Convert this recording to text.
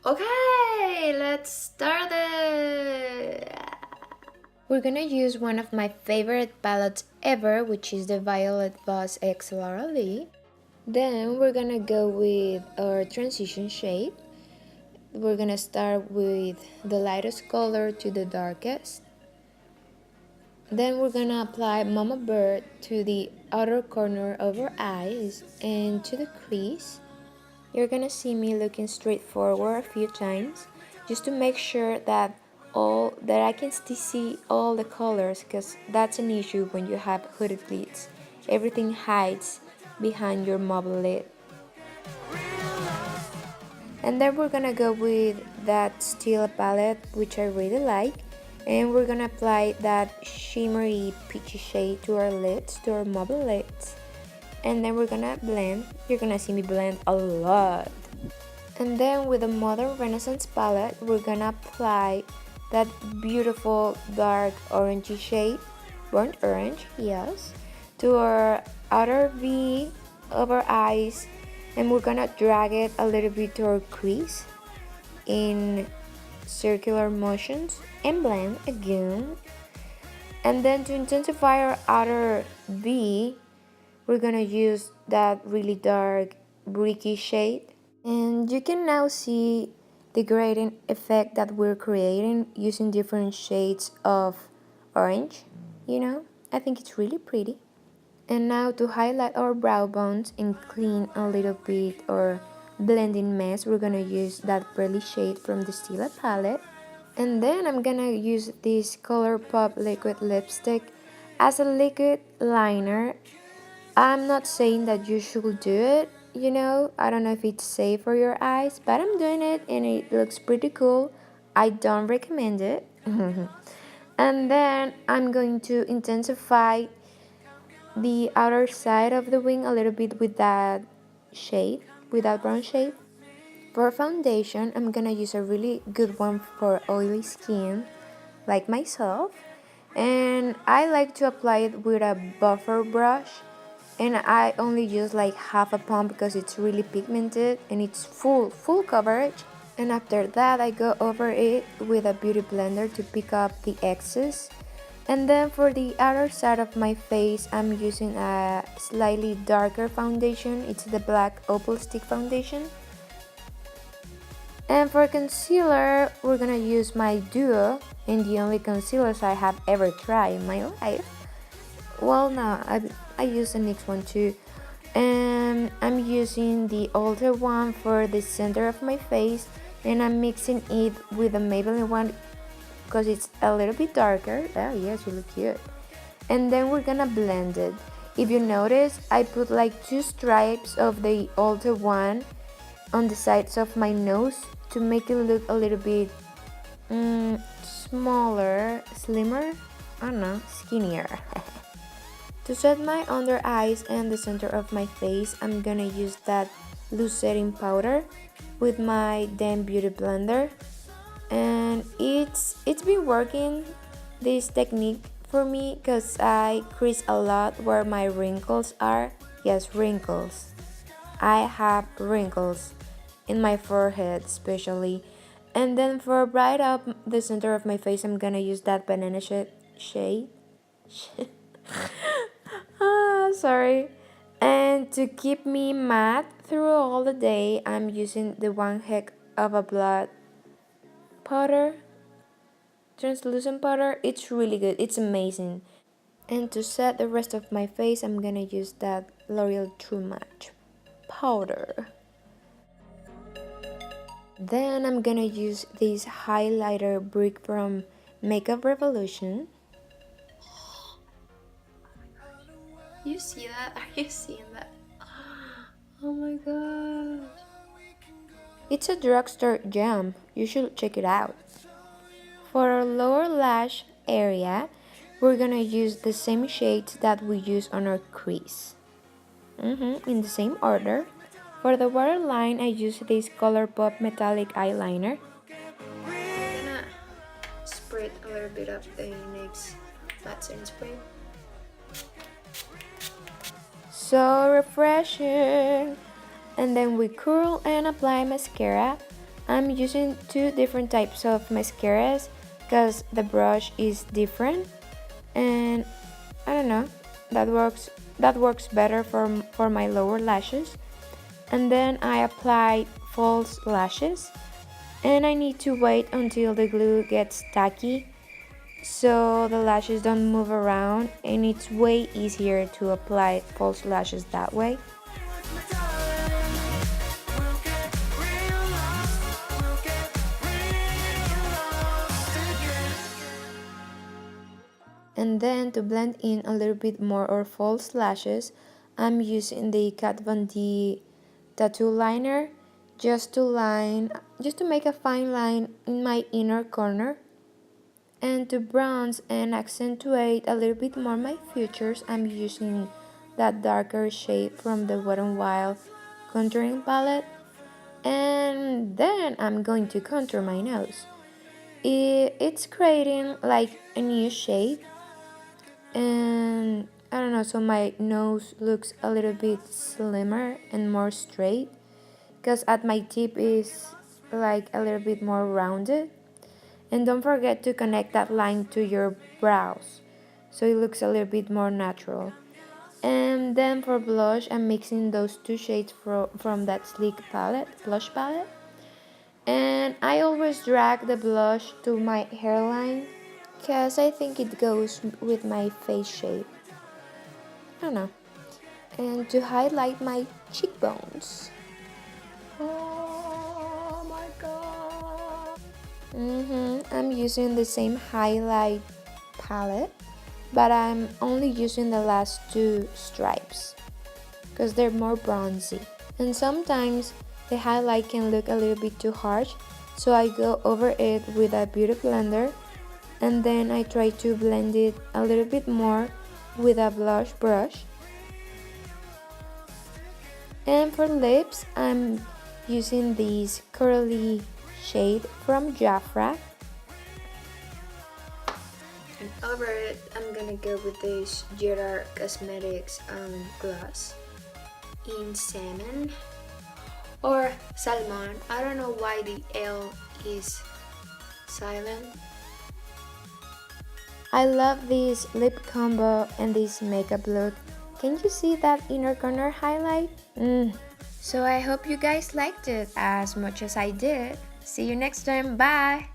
Okay, let's start it! We're gonna use one of my favorite palettes ever, which is the Violet Voss X Laura Lee. Then we're gonna go with our transition shade. We're gonna start with the lightest color to the darkest. Then we're gonna apply Mama Bird to the outer corner of our eyes and to the crease. You're gonna see me looking straight forward a few times just to make sure that I can still see all the colors, because that's an issue when you have hooded lids. Everything hides behind your mobile lid. And then we're gonna go with that Stila palette, which I really like, and we're gonna apply that shimmery peachy shade to our lids, to our mobile lids. And then we're gonna blend. You're gonna see me blend a lot. And then with the Modern Renaissance palette, we're gonna apply that beautiful dark orangey shade, burnt orange, yes, to our outer V of our eyes, and we're gonna drag it a little bit to our crease in circular motions and blend again. And then to intensify our outer V, we're gonna use that really dark bricky shade, and you can now see the gradient effect that we're creating using different shades of orange. I think it's really pretty. And now to highlight our brow bones and clean a little bit or blending mess, we're gonna use that pearly shade from the Stila palette. And then I'm gonna use this Colourpop liquid lipstick as a liquid liner. I'm not saying that you should do it, I don't know if it's safe for your eyes, but I'm doing it and it looks pretty cool. I don't recommend it. And then I'm going to intensify the outer side of the wing a little bit with that shade, with that brown shade. For foundation, I'm gonna use a really good one for oily skin, like myself. And I like to apply it with a buffer brush. And I only use like half a pump because it's really pigmented and it's full coverage. And after that, I go over it with a beauty blender to pick up the excess. And then for the outer side of my face, I'm using a slightly darker foundation. It's the black Opal stick foundation. And for concealer, we're gonna use my Duo, and the only concealers I have ever tried in my life. Well, no, I use the NYX one too. And I'm using the Ulta one for the center of my face, and I'm mixing it with the Maybelline one because it's a little bit darker. Oh yes, you look cute. And then we're gonna blend it. If you notice, I put like 2 stripes of the Ulta one on the sides of my nose to make it look a little bit smaller, slimmer, I don't know, skinnier. To set my under eyes and the center of my face, I'm gonna use that loose setting powder with my damn beauty blender. And it's been working, this technique, for me, because I crease a lot where my wrinkles are. Yes, wrinkles. I have wrinkles in my forehead especially. And then for bright up the center of my face, I'm gonna use that banana shade. Sorry. And to keep me matte through all the day, I'm using the 1 heck of a Blot powder, translucent powder. It's really good, it's amazing. And to set the rest of my face, I'm gonna use that L'Oreal True Match powder. Then I'm gonna use this highlighter brick from Makeup Revolution. You see that? Are you seeing that? Oh my god. It's a drugstore gem. You should check it out. For our lower lash area, we're gonna use the same shades that we use on our crease. In the same order. For the waterline, I use this Colourpop metallic eyeliner. I'm gonna spread a little bit of the NYX matte setting spray. so refreshing. And then we curl and apply mascara. I'm using two different types of mascaras because the brush is different, and I don't know, that works better for my lower lashes. And then I apply false lashes, and I need to wait until the glue gets tacky so the lashes don't move around, and it's way easier to apply false lashes that way. And then to blend in a little bit more or false lashes, I'm using the Kat Von D tattoo liner just to make a fine line in my inner corner. And to bronze and accentuate a little bit more my features, I'm using that darker shade from the Wet n Wild contouring palette. And then I'm going to contour my nose. It's creating like a new shade, and I don't know, so my nose looks a little bit slimmer and more straight because at my tip is like a little bit more rounded. And don't forget to connect that line to your brows so it looks a little bit more natural. And then for blush, I'm mixing those two shades from that sleek palette, blush palette. And I always drag the blush to my hairline because I think it goes with my face shape. I don't know. And to highlight my cheekbones. Oh my god. I'm using the same highlight palette, but I'm only using the last two stripes because they're more bronzy. And sometimes the highlight can look a little bit too harsh, so I go over it with a beauty blender, and then I try to blend it a little bit more with a blush brush. And for lips, I'm using this curly shade from Jafra. And over it, I'm gonna go with this Gerard Cosmetics gloss in salmon or salmon. I don't know why the L is silent. I love this lip combo and this makeup look. Can you see that inner corner highlight? So I hope you guys liked it as much as I did. See you next time. Bye!